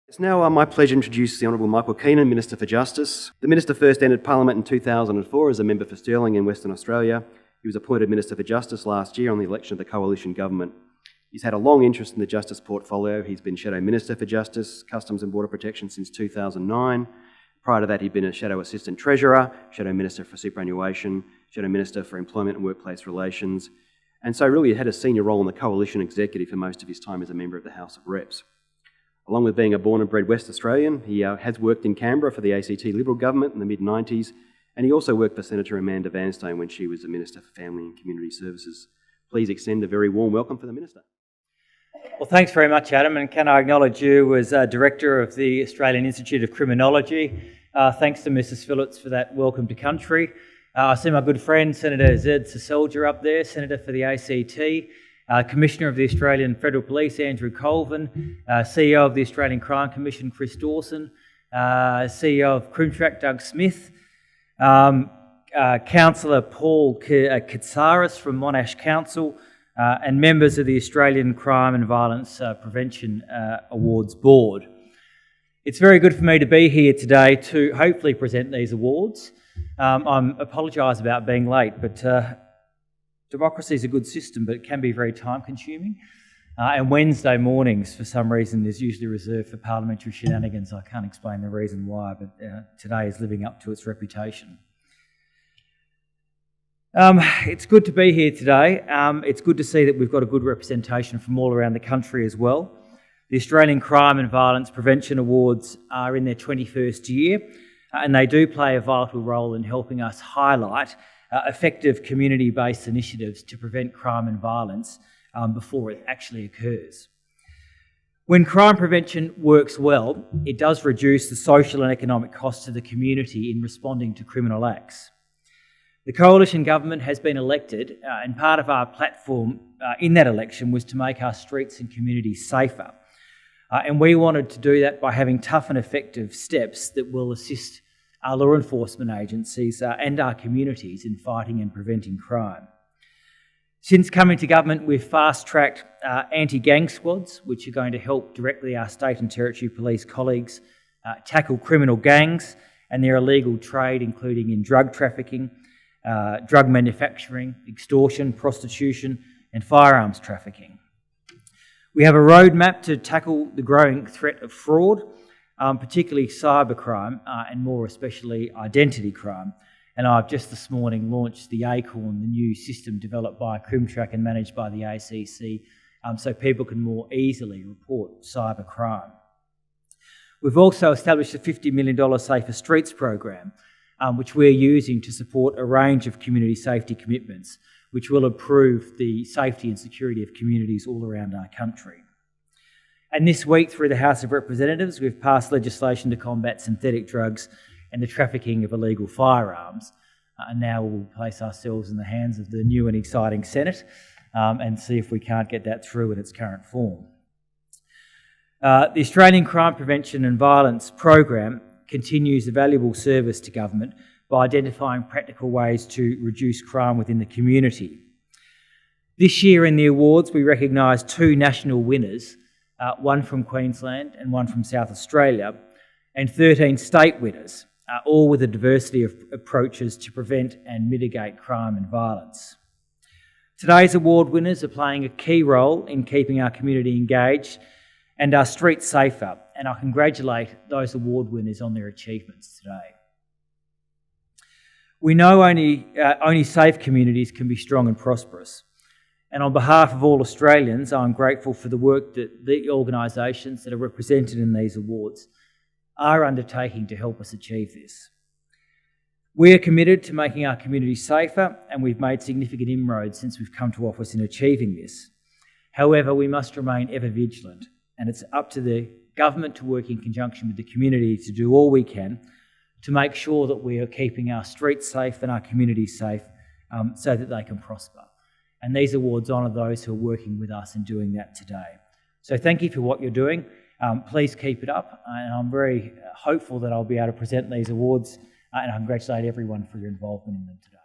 It's now my pleasure to introduce the Honourable Michael Keenan, Minister for Justice. The Minister first entered Parliament in 2004 as a member for Stirling in Western Australia. He was appointed Minister for Justice last year on the election of the Coalition Government. He's had a long interest in the Justice portfolio. He's been Shadow Minister for Justice, Customs and Border Protection since 2009. Prior to that, he'd been a Shadow Assistant Treasurer, Shadow Minister for Superannuation, Shadow Minister for Employment and Workplace Relations, and so really he had a senior role in the Coalition Executive for most of his time as a member of the House of Reps. Along with being a born and bred West Australian, he has worked in Canberra for the ACT Liberal government in the mid-90s, and he also worked for Senator Amanda Vanstone when she was the Minister for Family and Community Services. Please extend a very warm welcome for the Minister. Well, thanks very much, Adam, and can I acknowledge you as Director of the Australian Institute of Criminology. Thanks to Mrs Phillips for that welcome to country. I see my good friend Senator Zed Seselja up there, Senator for the ACT. Commissioner of the Australian Federal Police, Andrew Colvin, CEO of the Australian Crime Commission, Chris Dawson, CEO of CrimTrack, Doug Smith, Councillor Paul Katsaris from Monash Council, and members of the Australian Crime and Violence Prevention Awards Board. It's very good for me to be here today to hopefully present these awards. I apologise about being late, but democracy is a good system, but it can be very time-consuming. And Wednesday mornings, for some reason, is usually reserved for parliamentary shenanigans. I can't explain the reason why, but today is living up to its reputation. It's good to be here today. It's good to see that we've got a good representation from all around the country as well. The Australian Crime and Violence Prevention Awards are in their 21st year, and they do play a vital role in helping us highlight effective community-based initiatives to prevent crime and violence before it actually occurs. When crime prevention works well, it does reduce the social and economic costs to the community in responding to criminal acts. The Coalition Government has been elected, and part of our platform in that election was to make our streets and communities safer. And we wanted to do that by having tough and effective steps that will assist our law enforcement agencies and our communities in fighting and preventing crime. Since coming to government, we've fast-tracked anti-gang squads, which are going to help directly our state and territory police colleagues tackle criminal gangs and their illegal trade, including in drug trafficking, drug manufacturing, extortion, prostitution, and firearms trafficking. We have a roadmap to tackle the growing threat of fraud, particularly cybercrime and more especially identity crime. And I've just this morning launched the ACORN, the new system developed by CrimTrack and managed by the ACC, so people can more easily report cybercrime. We've also established a $50 million Safer Streets program, which we're using to support a range of community safety commitments, which will improve the safety and security of communities all around our country. And this week, through the House of Representatives, we've passed legislation to combat synthetic drugs and the trafficking of illegal firearms. And now we'll place ourselves in the hands of the new and exciting Senate and see if we can't get that through in its current form. The Australian Crime Prevention and Violence program continues a valuable service to government by identifying practical ways to reduce crime within the community. This year in the awards, we recognise two national winners, one from Queensland and one from South Australia, and 13 state winners, all with a diversity of approaches to prevent and mitigate crime and violence. Today's award winners are playing a key role in keeping our community engaged and our streets safer, and I congratulate those award winners on their achievements today. We know only safe communities can be strong and prosperous. And on behalf of all Australians, I'm grateful for the work that the organisations that are represented in these awards are undertaking to help us achieve this. We are committed to making our communities safer, and we've made significant inroads since we've come to office in achieving this. However, we must remain ever vigilant, and it's up to the government to work in conjunction with the community to do all we can to make sure that we are keeping our streets safe and our communities safe so that they can prosper. And these awards honour those who are working with us in doing that today. So thank you for what you're doing. Please keep it up, and I'm very hopeful that I'll be able to present these awards, and I congratulate everyone for your involvement in them today.